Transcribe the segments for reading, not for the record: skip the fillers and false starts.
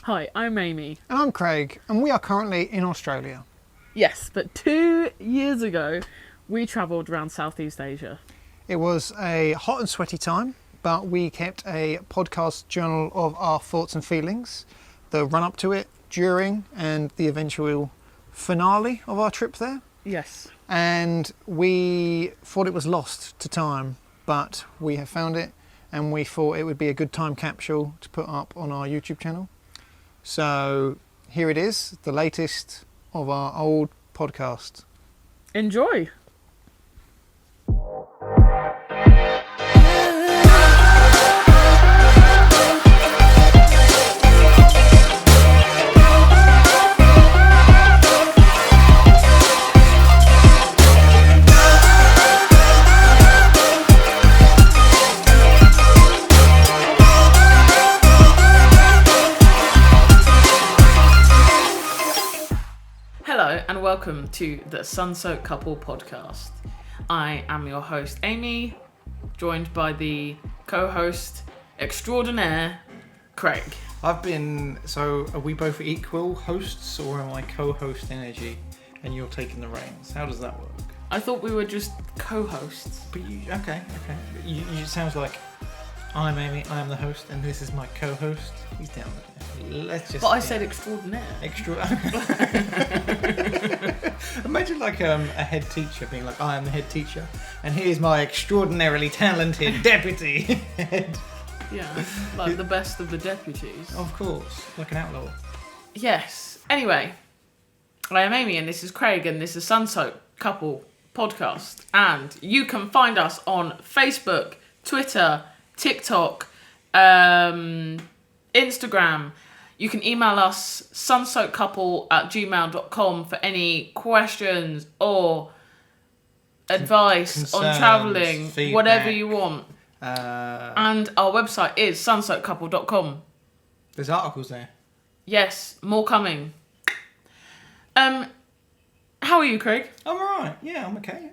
Hi, I'm Aimee. And I'm Craig, and we are currently in Australia. Yes, but 2 years ago, we travelled around Southeast Asia. It was a hot and sweaty time, but we kept a podcast journal of our thoughts and feelings, the run up to it, during, and the eventual finale of our trip there. Yes. And we thought it was lost to time, but we have found it, and we thought it would be a good time capsule to put up on our YouTube channel. So here it is, the latest of our old podcast. Enjoy. Hello and welcome to the Sunsoaked Couple podcast. I am your host Aimee, joined by the co-host extraordinaire, Craig. So are we both equal hosts, or am I co-host energy and you're taking the reins? How does that work? I thought we were just co-hosts. But okay. It sounds like I'm Aimee, I am the host, and this is my co-host. He's down there. But I said extraordinaire. Imagine like a head teacher being like, I am the head teacher, and here's my extraordinarily talented deputy head. Yeah, like the best of the deputies. Of course, like an outlaw. Yes. Anyway, I am Aimee and this is Craig and this is Sunsoaked Couple podcast. And you can find us on Facebook, Twitter, TikTok, Instagram. You can email us sunsoakedcouple@gmail.com for any questions or advice Concerns, on travelling, feedback. whatever you want. Uh, And our website is sunsoakedcouple.com. There's articles there. Yes, more coming. How are you, Craig? I'm alright. Yeah, I'm okay.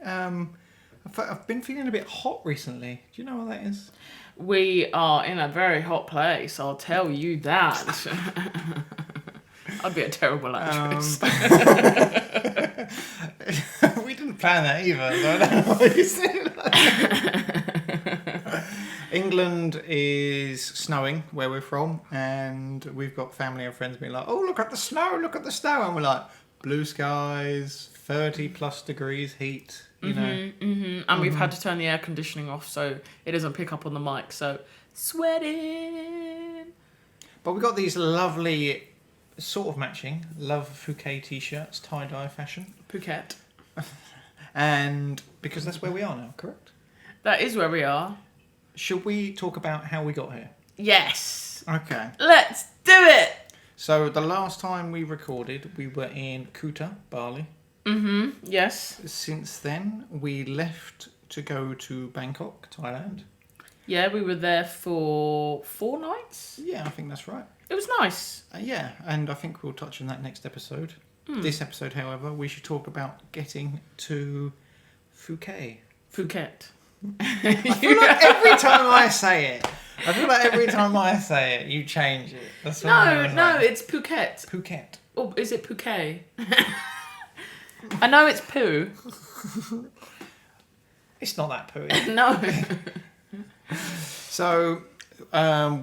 I've been feeling a bit hot recently. Do you know what that is? We are in a very hot place, I'll tell you that. I'd be a terrible actress. We didn't plan that either, so I don't know what you said. England is snowing where we're from, and we've got family and friends being like, oh, look at the snow, and we're like, blue skies, 30 plus degrees heat, you know. And we've had to turn the air conditioning off so it doesn't pick up on the mic, so sweating. But we got these lovely, sort of matching, Love Phuket t-shirts, tie-dye fashion. Phuket. And because that's where we are now, correct? That is where we are. Should we talk about how we got here? Yes. Okay. Let's do it. So the last time we recorded, we were in Kuta, Bali. Yes. Since then, we left to go to Bangkok, Thailand. Yeah, we were there for 4 nights. Yeah, I think that's right. It was nice. Yeah, and I think we'll touch on that next episode. This episode, however, we should talk about getting to Phuket. Phuket. I feel like every time I say it, you change it. That's what No, it's Phuket. Phuket. Oh, is it Phuket? I know it's poo. It's not that poo. No. So,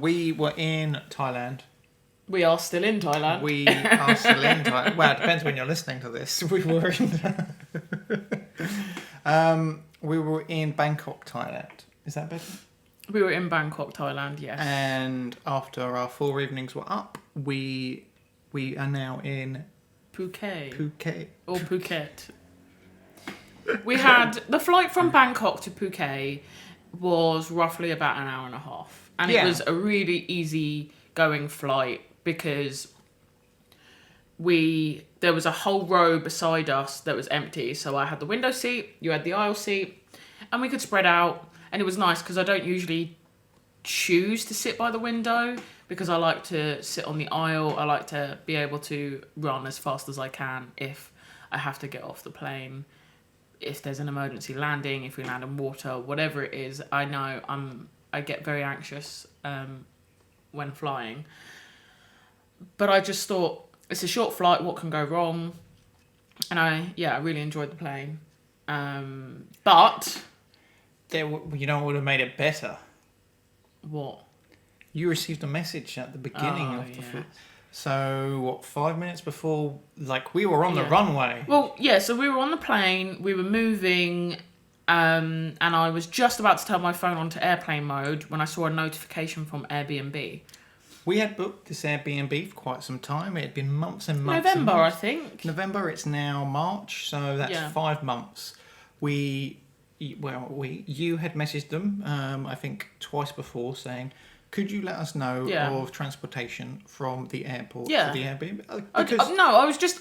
we were in Thailand. We are still in Thailand. We are still in Thailand. Well, it depends when you're listening to this. We were in Bangkok, Thailand. Is that better? We were in Bangkok, Thailand, yes. And after our 4 evenings were up, we are now in Phuket. Phuket. Or Phuket. We had... The flight from Bangkok to Phuket was roughly about an hour and a half. And it was a really easy going flight because there was a whole row beside us that was empty. So I had the window seat, you had the aisle seat, and we could spread out. And it was nice because I don't usually choose to sit by the window because I like to sit on the aisle. I like to be able to run as fast as I can if I have to get off the plane. If there's an emergency landing, if we land in water, whatever it is, I know I get very anxious when flying. But I just thought, it's a short flight, what can go wrong? And I really enjoyed the plane. But... You know what would have made it better? What? You received a message at the beginning of the flight. So, what, 5 minutes before, like, we were on the runway. Well, yeah, so we were on the plane, we were moving, and I was just about to turn my phone onto airplane mode when I saw a notification from Airbnb. We had booked this Airbnb for quite some time. It had been months and months. November, and months. I think. November, it's now March, so that's 5 months. You had messaged them, I think twice before, saying, could you let us know of transportation from the airport to the Airbnb?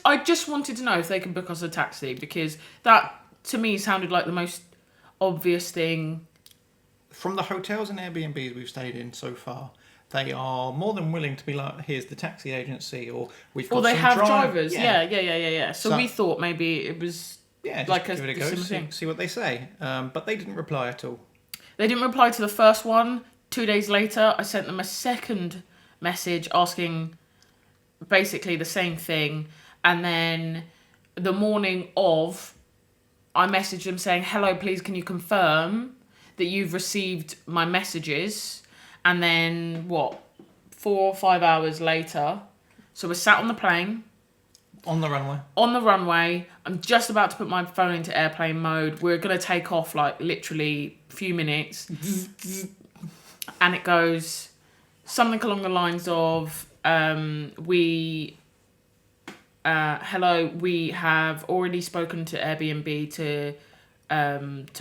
I just wanted to know if they can book us a taxi, because that, to me, sounded like the most obvious thing. From the hotels and Airbnbs we've stayed in so far, they are more than willing to be like, here's the taxi agency, or we've got they some have drivers. Yeah. So we thought maybe it was like give it a go, see what they say. But they didn't reply at all. They didn't reply to the first one. 2 days later, I sent them a second message asking basically the same thing. And then the morning of, I messaged them saying, hello, please can you confirm that you've received my messages? And then, 4 or 5 hours later, so we're sat on the plane. On the runway. On the runway. I'm just about to put my phone into airplane mode. We're going to take off, like, literally a few minutes. And it goes something along the lines of, hello, we have already spoken to Airbnb to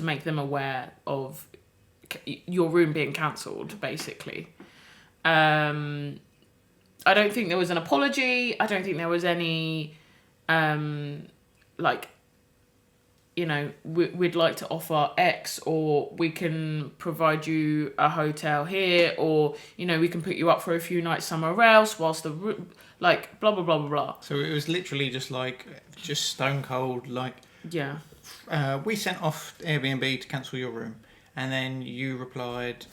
make them aware of your room being cancelled, basically. I don't think there was an apology. I don't think there was any, we'd like to offer X, or we can provide you a hotel here, or, we can put you up for a few nights somewhere else whilst the room, blah, blah, blah, blah, blah. So it was literally just stone cold, we sent off Airbnb to cancel your room. And then you replied,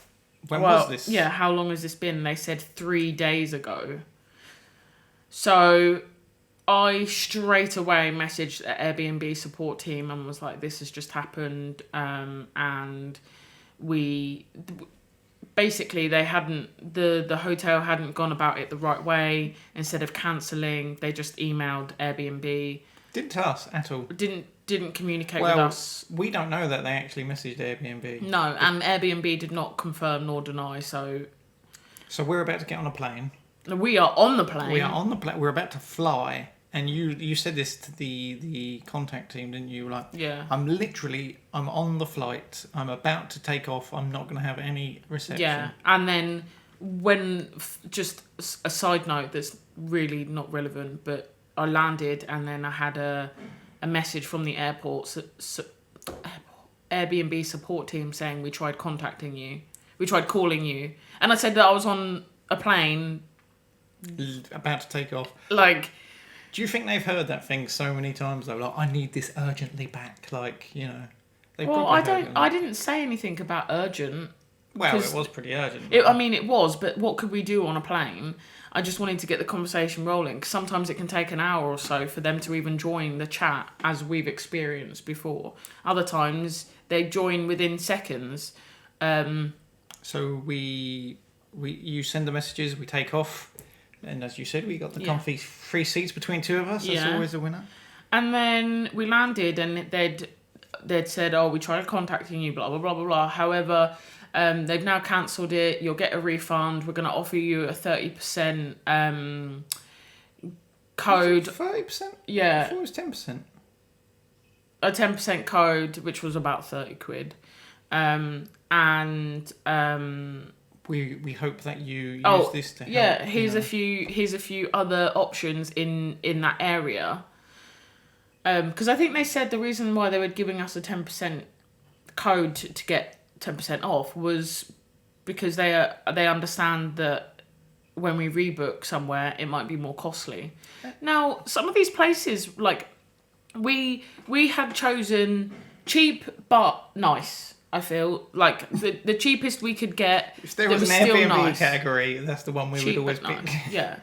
when was this? Yeah, how long has this been? They said 3 days ago. So I straight away messaged the Airbnb support team and was like, this has just happened. And basically they hadn't, the hotel hadn't gone about it the right way. Instead of cancelling, they just emailed Airbnb. Didn't tell us at all. Didn't communicate with us. We don't know that they actually messaged Airbnb. No, and Airbnb did not confirm nor deny, so we're about to get on a plane. We are on the plane. We're about to fly. And you said this to the contact team, didn't you? I'm on the flight. I'm about to take off. I'm not going to have any reception. Yeah, and then just a side note that's really not relevant, but I landed and then I had a message from the airport Airbnb support team saying we tried contacting you. We tried calling you. And I said that I was on a plane. About to take off. Do you think they've heard that thing so many times though? I need this urgently back. I didn't say anything about urgent. Well, it was pretty urgent. It was, but what could we do on a plane? I just wanted to get the conversation rolling, because sometimes it can take an hour or so for them to even join the chat, as we've experienced before. Other times, they join within seconds. So you send the messages, we take off, and as you said, we got the comfy free seats between two of us. That's always a winner. And then we landed, and they'd said, "Oh, we tried contacting you, blah blah blah blah blah." However, they've now cancelled it. You'll get a refund. We're going to offer you a 30% code. 30%? Yeah. I thought it was 10%. A 10% code, which was about 30 quid. We hope that you use this to help. Yeah, here's a few other options in that area. Because I think they said the reason why they were giving us a 10% code to get 10% off was because they understand that when we rebook somewhere, it might be more costly. Now, some of these places, we had chosen cheap but nice. I feel like the cheapest we could get. If there was an Airbnb category, that's the one we would always pick. Nice. Yeah.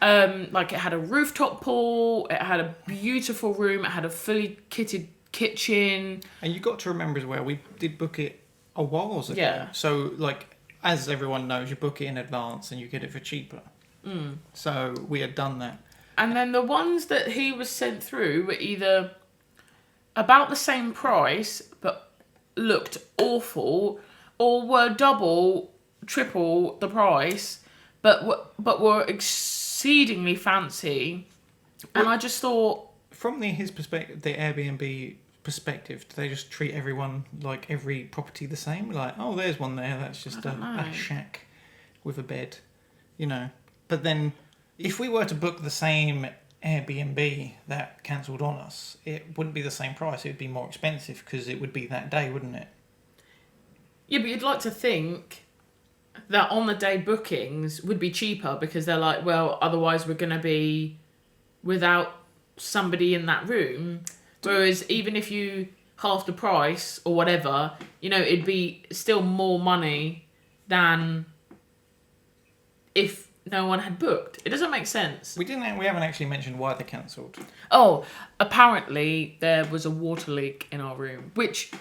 Like it had a rooftop pool, it had a beautiful room, it had a fully kitted kitchen. And you got to remember as well, we did book it a while ago. Yeah. So, like, as everyone knows, you book it in advance and you get it for cheaper. So we had done that. And then the ones that he was sent through were either about the same price but looked awful, or were double, triple the price, but were exceedingly fancy. And I just thought, from his perspective, the Airbnb perspective, do they just treat everyone, like every property, the same? Like, oh, there's one there, that's just a shack with a bed, you know. But then, if we were to book the same Airbnb that cancelled on us, it wouldn't be the same price. It would be more expensive because it would be that day, wouldn't it? yeah, but you'd like to think that on the day bookings would be cheaper because they're like, well, otherwise we're going to be without somebody in that room. Whereas even if you half the price or whatever, you know, it'd be still more money than if no one had booked. It doesn't make sense. We haven't actually mentioned why they cancelled. Oh, apparently there was a water leak in our room, which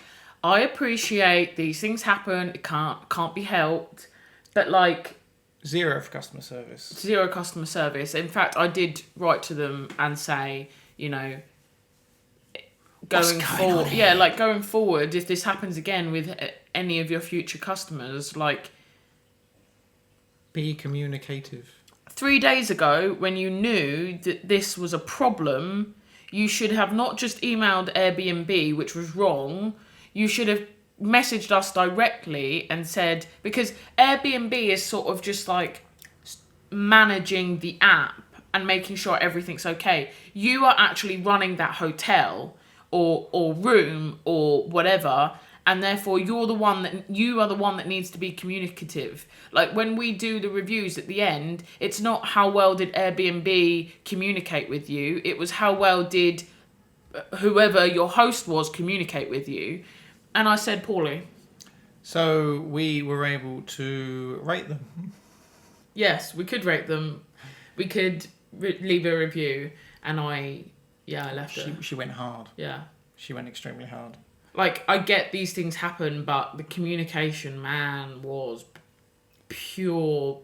I appreciate. These things happen. It can't be helped. But like, Zero for customer service. Zero customer service. In fact, I did write to them and say, you know, going forward, going forward, if this happens again with any of your future customers, like, be communicative. 3 days ago, when you knew that this was a problem, you should have not just emailed Airbnb, which was wrong. You should have messaged us directly and said, because Airbnb is sort of just like managing the app and making sure everything's okay. You are actually running that hotel or room or whatever, and therefore you are the one that needs to be communicative. Like when we do the reviews at the end, it's not how well did Airbnb communicate with you, it was how well did whoever your host was communicate with you. And I said poorly. So we were able to rate them. Yes, we could rate them. We could leave a review, and I left it. She went hard. Yeah. She went extremely hard. Like, I get these things happen, but the communication, man, was pure.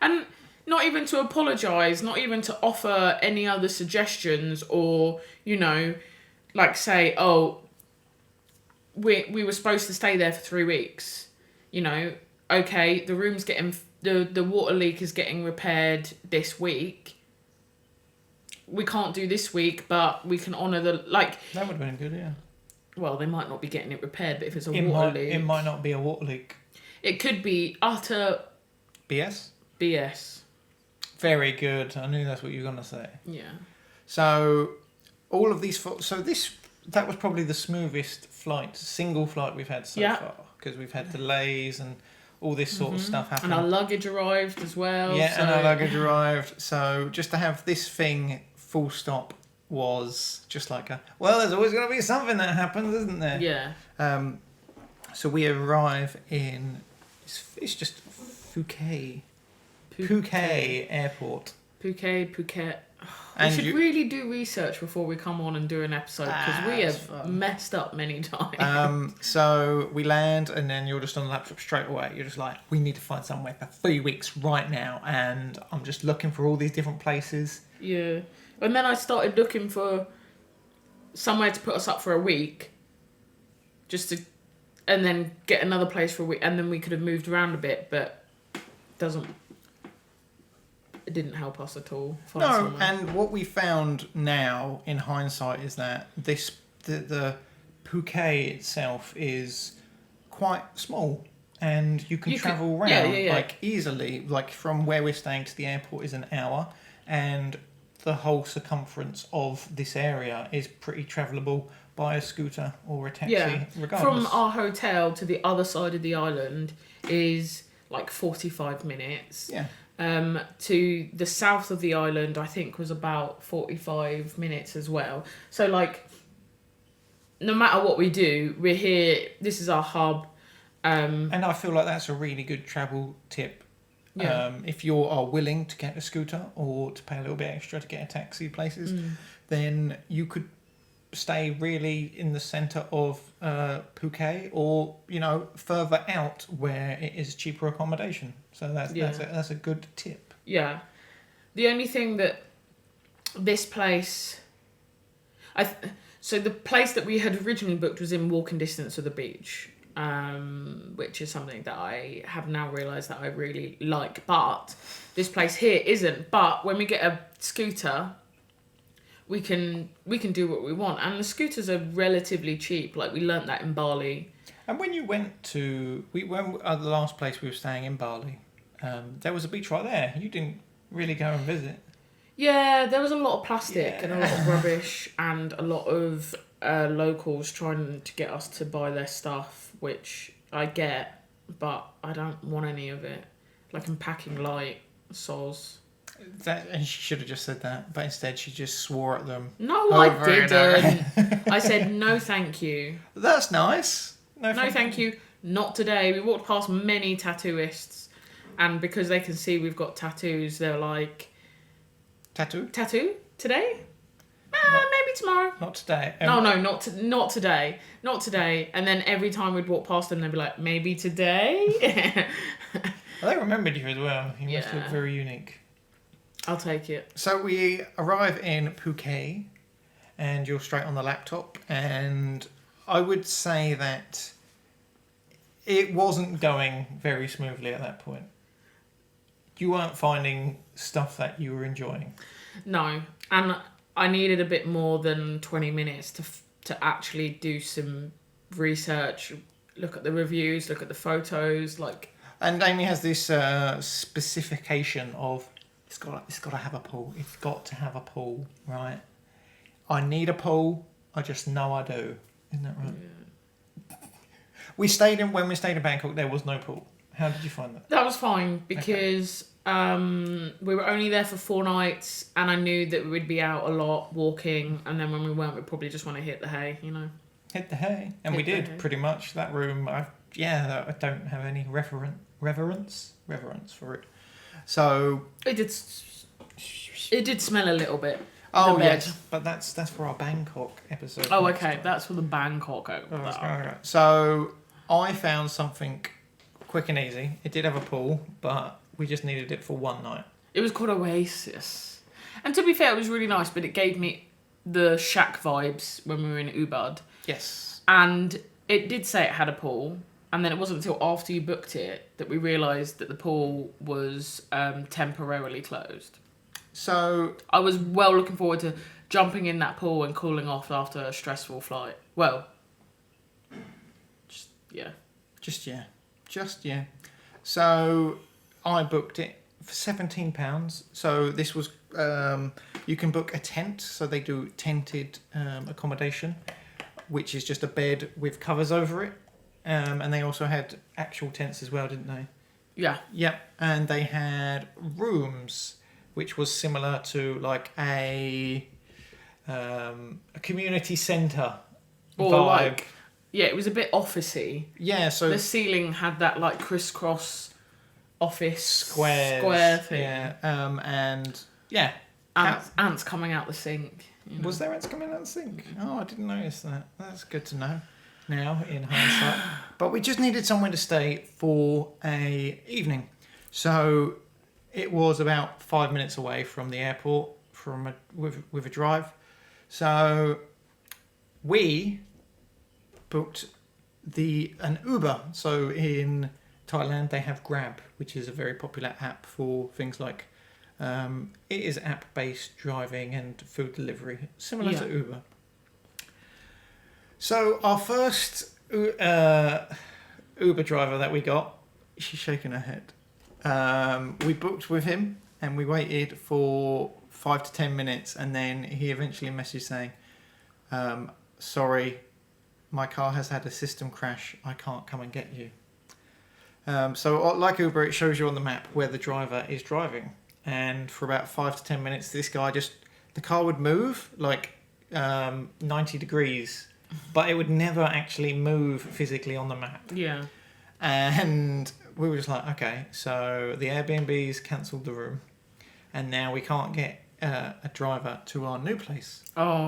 And not even to apologise, not even to offer any other suggestions or, you know, like say, oh, we were supposed to stay there for 3 weeks. You know, okay, the room's getting, the water leak is getting repaired this week. We can't do this week, but we can honour the, like... That would have been good, yeah. Well, they might not be getting it repaired, but if it's a water leak... It might not be a water leak. It could be utter... BS. Very good. I knew that's what you were going to say. Yeah. So, all of these... that was probably the smoothest single flight we've had so far. Because we've had delays and all this sort of stuff happen. And our luggage arrived as well. Yeah, and our luggage arrived. So, just to have this thing full stop was just like there's always going to be something that happens, isn't there? Yeah. So we arrive in, it's just Phuket Airport. Phuket. We should really do research before we come on and do an episode, because we have messed up many times. So we land, and then you're just on the laptop straight away. You're just like, we need to find somewhere for 3 weeks right now, and I'm just looking for all these different places. Yeah. And then I started looking for somewhere to put us up for a week, and then get another place for a week, and then we could have moved around a bit, but it didn't help us at all. No, and what we found now in hindsight is that the Phuket itself is quite small, and you can travel around like easily. Like from where we're staying to the airport is an hour, and the whole circumference of this area is pretty travelable by a scooter or a taxi, regardless. From our hotel to the other side of the island is like 45 minutes. Yeah. To the south of the island, I think, was about 45 minutes as well. So, like, no matter what we do, we're here. This is our hub. And I feel like that's a really good travel tip. Yeah. If you are willing to get a scooter or to pay a little bit extra to get a taxi places, then you could stay really in the centre of Phuket, or further out where it is cheaper accommodation. So that's a good tip. Yeah. The only thing that this place, so the place that we had originally booked was in walking distance of the beach, which is something that I have now realised that I really like. But this place here isn't. But when we get a scooter, we can do what we want, and the scooters are relatively cheap. Like, we learnt that in Bali. And when you went to the last place we were staying in Bali, there was a beach right there. You didn't really go and visit. Yeah, there was a lot of plastic and a lot of rubbish, and a lot of locals trying to get us to buy their stuff, which I get, but I don't want any of it. Like, I'm packing light, soz. And she should have just said that, but instead she just swore at them. No, I didn't. I said no, thank you. That's nice. No, thank you. Not today. We walked past many tattooists, and because they can see we've got tattoos, they're like, Tattoo today? Maybe tomorrow. Not today. Not today. Not today. And then every time we'd walk past them, they'd be like, maybe today. Well, they remembered you as well. You must look very unique. I'll take it. So we arrive in Phuket, and you're straight on the laptop, and I would say that it wasn't going very smoothly at that point. You weren't finding stuff that you were enjoying. No, and I needed a bit more than 20 minutes to actually do some research, look at the reviews, look at the photos, like. And Aimee has this specification of it's got to have a pool. It's got to have a pool, right? I need a pool. I just know I do. Isn't that right? Yeah. When we stayed in Bangkok, there was no pool. How did you find that? That was fine because we were only there for 4 nights, and I knew that we'd be out a lot walking, and then when we weren't, we'd probably just want to hit the hay, Hit the hay, and we did pretty much. That room, I don't have any reverence for it. So it did smell a little bit. Oh yes, but that's for our Bangkok episode. Oh okay, that's for the Bangkok episode. Right. So I found something quick and easy. It did have a pool, but we just needed it for one night. It was called Oasis, and to be fair, it was really nice. But it gave me the shack vibes when we were in Ubud. Yes, and it did say it had a pool. And then it wasn't until after you booked it that we realised that the pool was temporarily closed. So I was well looking forward to jumping in that pool and cooling off after a stressful flight. Well, just yeah. So I booked it for £17. So this was you can book a tent. So they do tented accommodation, which is just a bed with covers over it. And they also had actual tents as well, didn't they? Yeah. Yep. And they had rooms, which was similar to like a community centre vibe. It was a bit officey. Yeah. So the ceiling had that like crisscross office square thing. Yeah. And yeah. Ants coming out the sink. Was there ants coming out the sink? Oh, I didn't notice that. That's good to know. Now in hindsight, but we just needed somewhere to stay for a evening, so it was about 5 minutes away from the airport with a drive. So we booked an Uber. So in Thailand they have Grab, which is a very popular app for things like it is app-based driving and food delivery, similar to Uber. So our first Uber driver that we got, she's shaking her head. We booked with him and we waited for 5 to 10 minutes, and then he eventually messaged saying, sorry, my car has had a system crash. I can't come and get you. So like Uber, it shows you on the map where the driver is driving. And for about 5 to 10 minutes, this guy the car would move like 90 degrees. But it would never actually move physically on the map. Yeah. And we were just like, okay, so the Airbnb's cancelled the room, and now we can't get a driver to our new place. Oh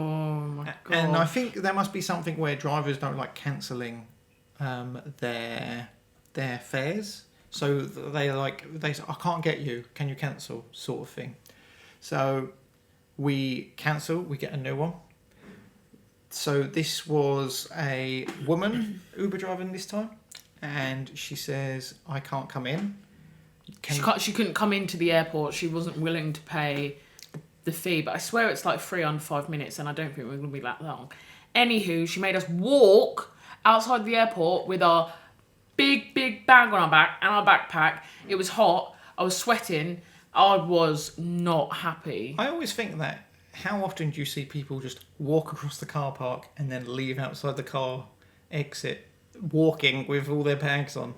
my god! And I think there must be something where drivers don't like cancelling their fares, so they say, I can't get you. Can you cancel? Sort of thing. So we cancel. We get a new one. So this was a woman Uber driving this time, and she says, I can't come in. She couldn't come into the airport. She wasn't willing to pay the fee, but I swear it's like free under 5 minutes, and I don't think we're going to be that long. Anywho, she made us walk outside the airport with our big bag on our back and our backpack. It was hot. I was sweating. I was not happy. I always think that, how often do you see people just walk across the car park and then leave outside the car exit, walking with all their bags on?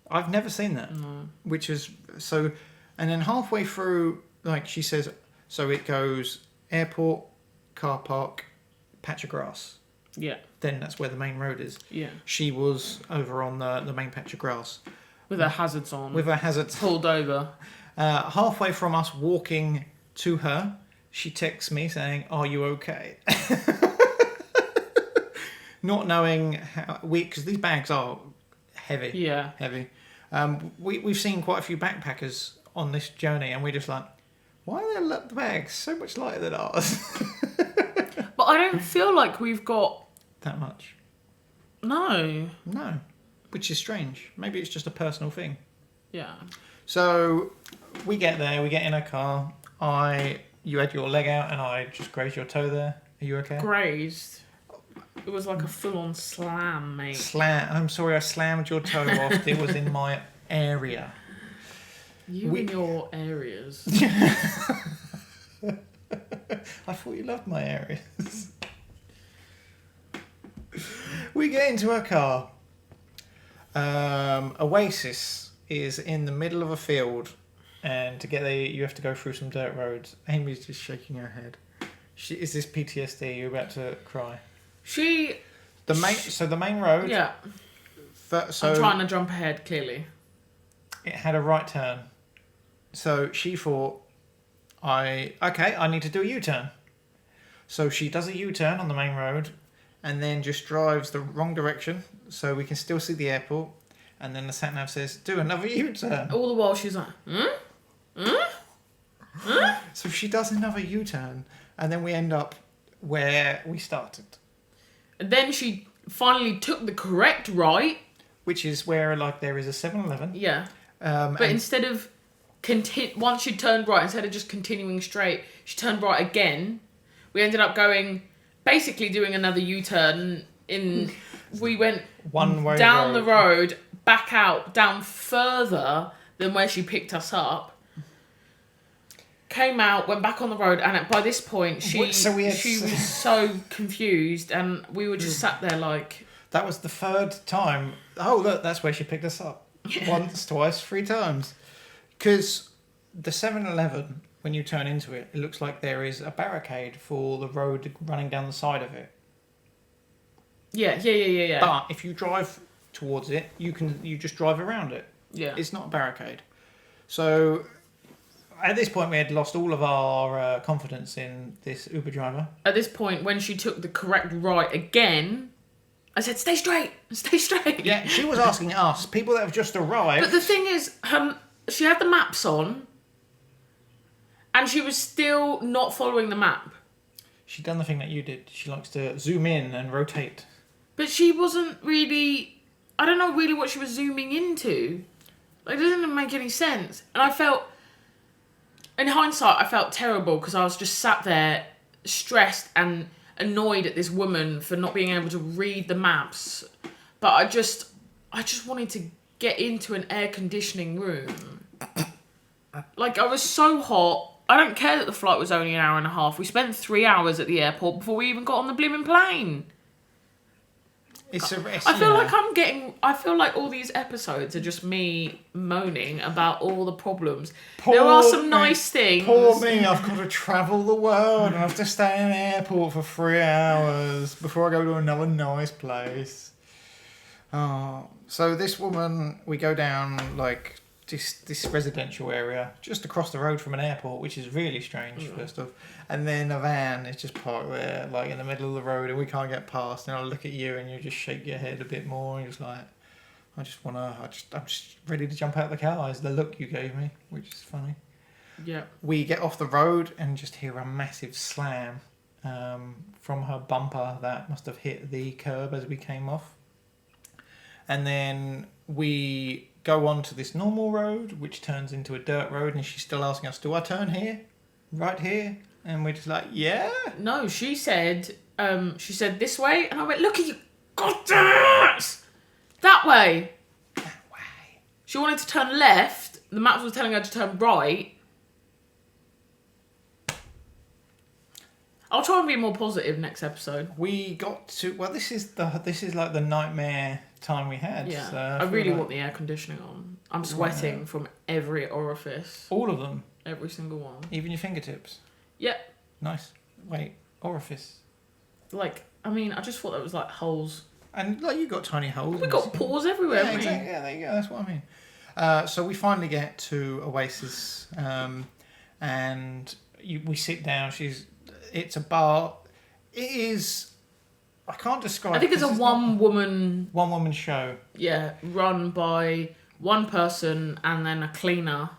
I've never seen that. No. Which is so, and then halfway through, like she says, so it goes airport, car park, patch of grass. Yeah. Then that's where the main road is. Yeah. She was over on the main patch of grass. With her hazards on. With her hazards. Pulled over. Halfway from us walking to her, she texts me saying, are you okay? Not knowing how, because these bags are heavy. Yeah. Heavy. We've seen quite a few backpackers on this journey, and we're just like, why are their bags so much lighter than ours? But I don't feel like we've got... that much. No. No. Which is strange. Maybe it's just a personal thing. Yeah. So we get there, we get in a car. You had your leg out and I just grazed your toe there. Are you okay? Grazed. It was like a full-on slam, mate. I'm sorry, I slammed your toe off. It was in my area. You and your areas. I thought you loved my areas. We get into a car. Oasis is in the middle of a field, and to get there you have to go through some dirt roads. Amy's just shaking her head. Is this PTSD? You're about to cry. The main road. Yeah. So I'm trying to jump ahead, clearly. It had a right turn. So she thought, I need to do a U-turn. So she does a U-turn on the main road and then just drives the wrong direction so we can still see the airport. And then the sat-nav says, do another U-turn. All the while she's like, So she does another U-turn and then we end up where we started. And then she finally took the correct right. Which is where there is a 7-Eleven. Yeah. But instead of... once she turned right, instead of just continuing straight, she turned right again. We ended up basically doing another U-turn. We went one way down the road, back out, down further than where she picked us up. Came out, went back on the road, and by this point, she was so confused, and we were just sat there like... That was the third time. Oh, look, that's where she picked us up. Yeah. Once, twice, 3 times. Because the 7-Eleven, when you turn into it, it looks like there is a barricade for the road running down the side of it. Yeah. But if you drive towards it, you just drive around it. Yeah. It's not a barricade. So at this point, we had lost all of our confidence in this Uber driver. At this point, when she took the correct right again, I said, stay straight. Yeah, she was asking us, people that have just arrived. But the thing is, she had the maps on, and she was still not following the map. She'd done the thing that you did. She likes to zoom in and rotate. But she wasn't really... I don't know really what she was zooming into. It doesn't make any sense. And I felt... In hindsight, I felt terrible because I was just sat there stressed and annoyed at this woman for not being able to read the maps. But I just wanted to get into an air conditioning room. I was so hot. I don't care that the flight was only an hour and a half. We spent 3 hours at the airport before we even got on the blimmin' plane. I feel like all these episodes are just me moaning about all the problems. There are some nice things. Poor me, I've got to travel the world and I have to stay in the airport for 3 hours before I go to another nice place. Oh, So this woman, we go down like this residential area just across the road from an airport, which is really strange, first off. And then a van is just parked there, like in the middle of the road, and we can't get past. And I look at you, and you just shake your head a bit more, and you're just like, I'm just ready to jump out of the car. Is the look you gave me, which is funny. Yeah. We get off the road and just hear a massive slam from her bumper that must have hit the curb as we came off. And then we go on to this normal road, which turns into a dirt road, and she's still asking us, do I turn here? Right here? And we're just like, yeah? No, she said this way, and I went, look at you, God damn it! That way. That way. She wanted to turn left, the map was telling her to turn right. I'll try and be more positive next episode. We got to, well, this is like the nightmare time we had. Yeah, So I really want the air conditioning on. I'm sweating from every orifice. All of them? Every single one. Even your fingertips? Yep. Nice. Wait, orifice? Like, I mean, I just thought that was like holes. And like you got tiny holes. We got pores everywhere. Yeah, exactly. Yeah, there you go. That's what I mean. So we finally get to Oasis, and we sit down. It's a bar. It is. I can't describe. I think it's a one woman show. Yeah, run by one person and then a cleaner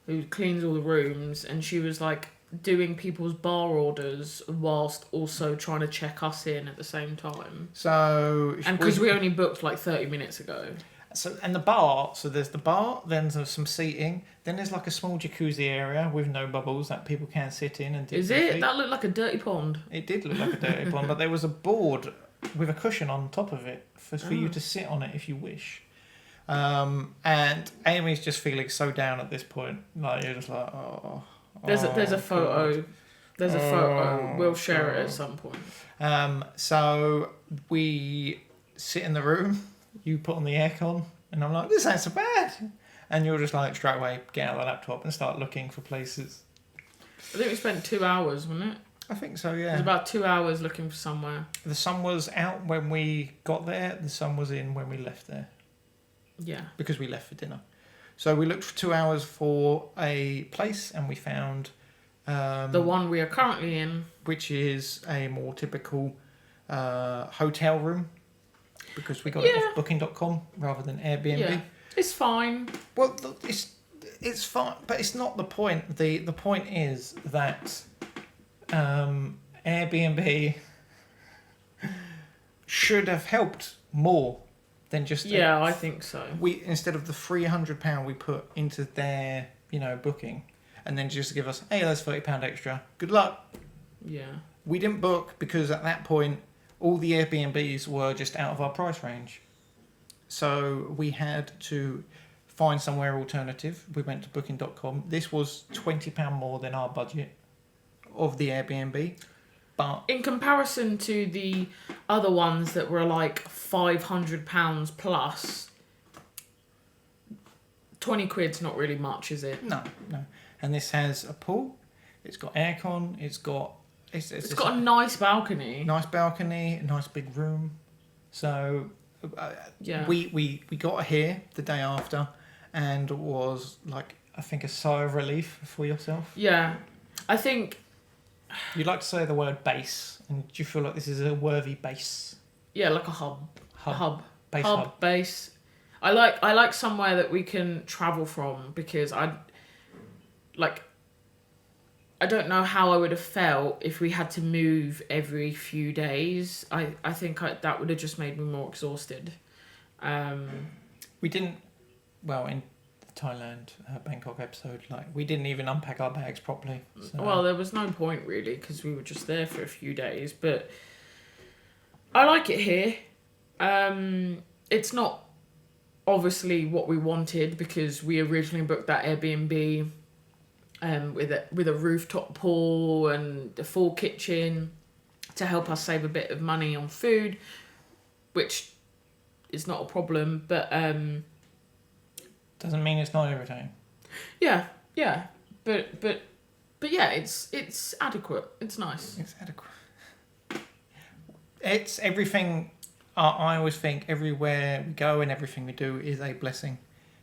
who cleans all the rooms, and she was like doing people's bar orders whilst also trying to check us in at the same time. So and because we only booked like 30 minutes ago. So and the bar. So there's the bar. Then there's some seating. Then there's like a small jacuzzi area with no bubbles that people can sit in and dip Is their it? feet. That looked like a dirty pond. It did look like a dirty pond, but there was a board with a cushion on top of it for you to sit on it if you wish. And Amy's just feeling so down at this point. Like you're just like, oh. There's a photo. God. There's a photo. We'll share it at some point. So we sit in the room. You put on the aircon, and I'm like, this ain't so bad. And you're just like, straight away, get out the laptop and start looking for places. I think we spent 2 hours, wasn't it? I think so, yeah. It was about 2 hours looking for somewhere. The sun was out when we got there. The sun was in when we left there. Yeah. Because we left for dinner. So we looked for 2 hours for a place, and we found... the one we are currently in. Which is a more typical hotel room. Because we got it off booking.com rather than Airbnb. Yeah. It's fine. Well, it's fine, but it's not the point. The point is that Airbnb should have helped more than just... Yeah, I think so. We instead of the £300 we put into their booking, and then just give us, hey, that's £30 extra. Good luck. Yeah. We didn't book because at that point all the Airbnbs were just out of our price range. So we had to find somewhere alternative. We went to booking.com. This was £20 more than our budget of the Airbnb. But in comparison to the other ones that were like £500 plus, 20 quid's not really much, is it? No. And this has a pool. It's got aircon. It's got a nice balcony. Nice balcony, a nice big room. So we got here the day after, and it was like, I think, a sigh of relief for yourself. Yeah. I think... You'd like to say the word base, and do you feel like this is a worthy base? Yeah, like a hub. Hub. Base. I like somewhere that we can travel from, because I don't know how I would have felt if we had to move every few days. I think that would have just made me more exhausted. We didn't... Well, in the Thailand, Bangkok episode, we didn't even unpack our bags properly. So. Well, there was no point, really, because we were just there for a few days. But I like it here. It's not obviously what we wanted, because we originally booked that Airbnb... with a rooftop pool and a full kitchen to help us save a bit of money on food, which is not a problem, but doesn't mean it's not everything. Yeah, but yeah, it's adequate. It's nice. It's adequate. It's everything I always think everywhere we go and everything we do is a blessing,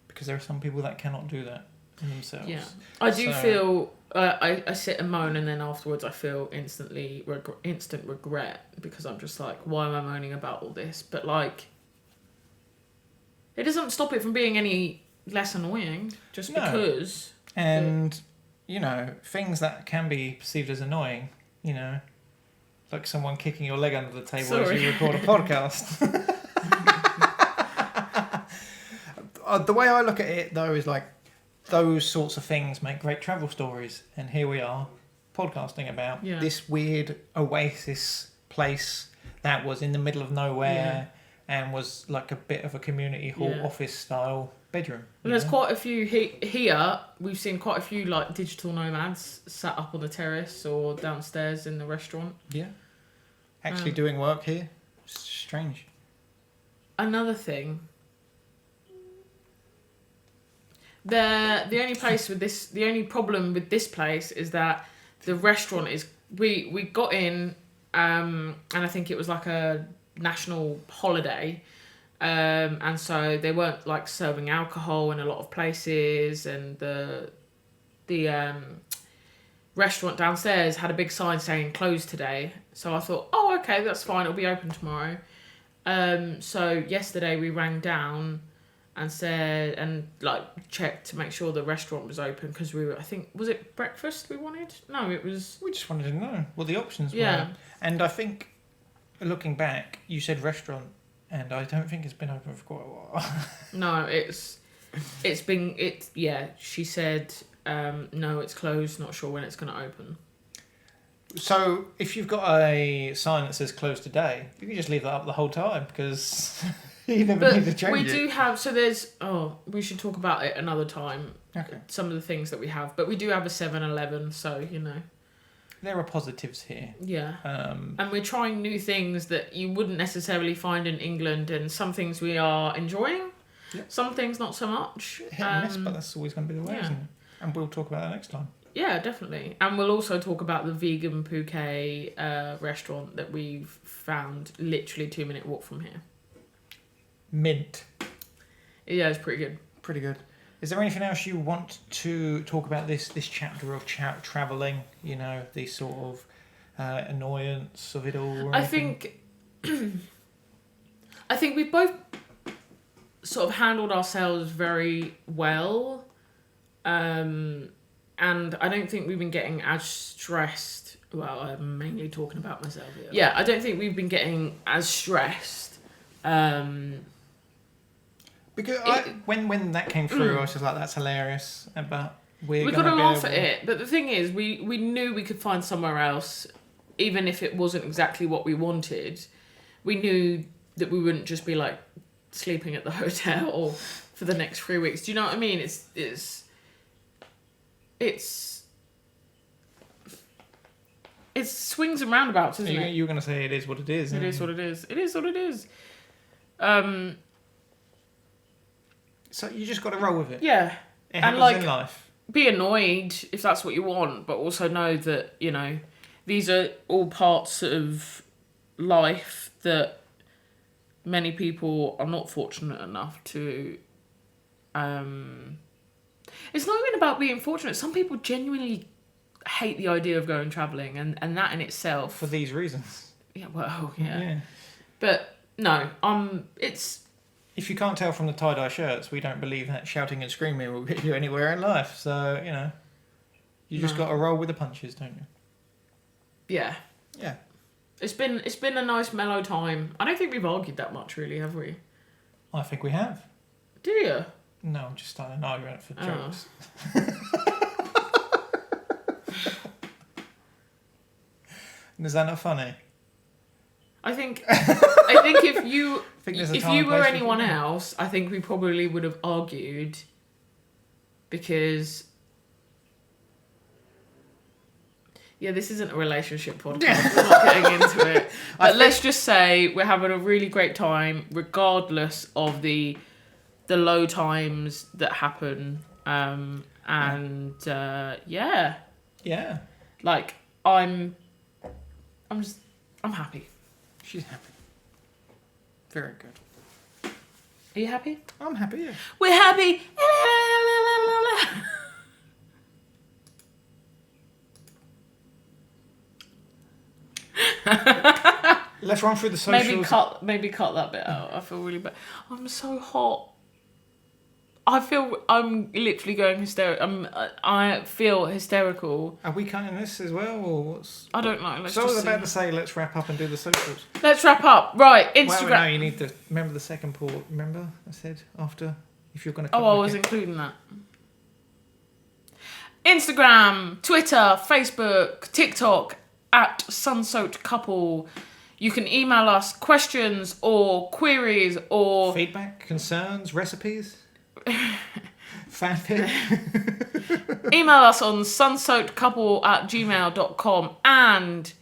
because there are some people that cannot do that in themselves. Yeah, I do feel. I sit and moan, and then afterwards I feel instant regret, because I'm just like, why am I moaning about all this? But like, it doesn't stop it from being any less annoying just because. And things that can be perceived as annoying, like someone kicking your leg under the table as you record a podcast. The way I look at it, though, is like those sorts of things make great travel stories. And here we are podcasting about this weird oasis place that was in the middle of nowhere and was like a bit of a community hall office style bedroom. And there's quite a few here. We've seen quite a few like digital nomads sat up on the terrace or downstairs in the restaurant. Yeah. Actually doing work here. It's strange. Another thing. The only problem with this place is that the restaurant is we got in and I think it was like a national holiday. And so they weren't like serving alcohol in a lot of places, and the restaurant downstairs had a big sign saying closed today. So I thought, oh, okay, that's fine, it'll be open tomorrow. So yesterday we rang down and said, and like checked to make sure the restaurant was open, because I think, was it breakfast we wanted? No, it was... We just wanted to know what the options were. And I think, looking back, you said restaurant, and I don't think it's been open for quite a while. No, she said, no, it's closed, not sure when it's going to open. So, if you've got a sign that says closed today, you can just leave that up the whole time, because you never need to change it. We do have, so there's, we should talk about it another time. Okay. Some of the things that we have, but we do have a 7-Eleven, so, There are positives here. Yeah. And we're trying new things that you wouldn't necessarily find in England, and some things we are enjoying, some things not so much. Hit and miss, but that's always going to be the way, isn't it? And we'll talk about that next time. Yeah, definitely. And we'll also talk about the vegan Phuket restaurant that we've found literally 2-minute walk from here. Mint. Yeah, it's pretty good. Pretty good. Is there anything else you want to talk about this chapter of travelling? The sort of annoyance of it all? I think we've both sort of handled ourselves very well. And I don't think we've been getting as stressed. Well, I'm mainly talking about myself here. Yeah, I don't think we've been getting as stressed. Because when that came through, I was just like, that's hilarious. But we got to laugh at it. But the thing is, we knew we could find somewhere else, even if it wasn't exactly what we wanted. We knew that we wouldn't just be like sleeping at the hotel for the next 3 weeks. Do you know what I mean? It's swings and roundabouts, isn't it? You were going to say it is what it is. It is what it is. It is what it is. So you just got to roll with it. Yeah. It happens in life. Be annoyed if that's what you want, but also know that, these are all parts of life that many people are not fortunate enough to... It's not even about being fortunate. Some people genuinely hate the idea of going travelling, and that in itself... For these reasons. Yeah, well, yeah. But, no, it's... If you can't tell from the tie-dye shirts, we don't believe that shouting and screaming will get you anywhere in life. So, you just got to roll with the punches, don't you? Yeah. Yeah. It's been a nice mellow time. I don't think we've argued that much, really, have we? I think we have. Do you? No, I'm just starting an argument for jokes. Is that not funny? I think if you were anyone else, I think we probably would have argued, because this isn't a relationship podcast. We're not getting into it. But let's just say we're having a really great time, regardless of the low times that happen. Yeah. Like I'm happy. She's happy. Very good. Are you happy? I'm happy, yeah. We're happy. Let's run through the socials. Maybe cut that bit out. I feel really bad. I'm so hot. I feel I'm literally going hysterical. I feel hysterical. Are we cutting this as well, or what's? I don't know. So I was about to say, let's wrap up and do the socials. Let's wrap up. Right, Instagram. Well, no, you need to remember the second part. Remember, I said after if you're going to. Oh, I was including that. Instagram, Twitter, Facebook, TikTok at Sunsoaked Couple. You can email us questions or queries or feedback, concerns, recipes. Fanfic. Email us on sunsoakedcouple@gmail.com and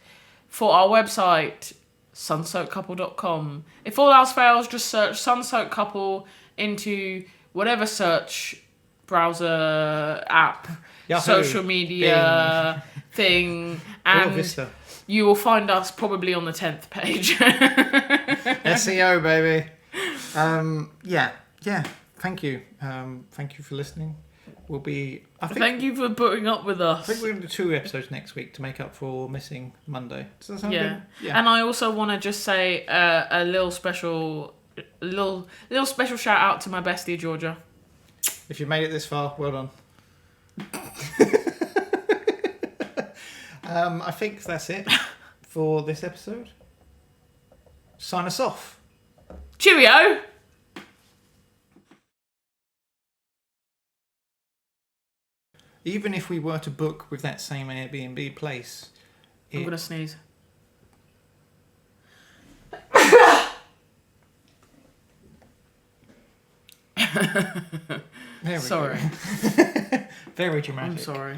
for our website sunsoakedcouple.com. If all else fails, just search Sunsoaked Couple into whatever search browser app, Yahoo, social media thing, and you will find us probably on the 10th page. SEO, baby. Yeah. Thank you. Thank you for listening. We'll be. Thank you for putting up with us. I think we're going to do 2 episodes next week to make up for missing Monday. Does that sound good? Yeah. And I also want to just say a little special shout out to my bestie Georgia. If you made it this far, well done. I think that's it for this episode. Sign us off. Cheerio. Even if we were to book with that same Airbnb place... I'm going to sneeze. Sorry. Very dramatic. I'm sorry.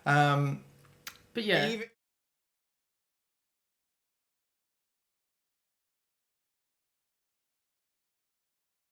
But yeah.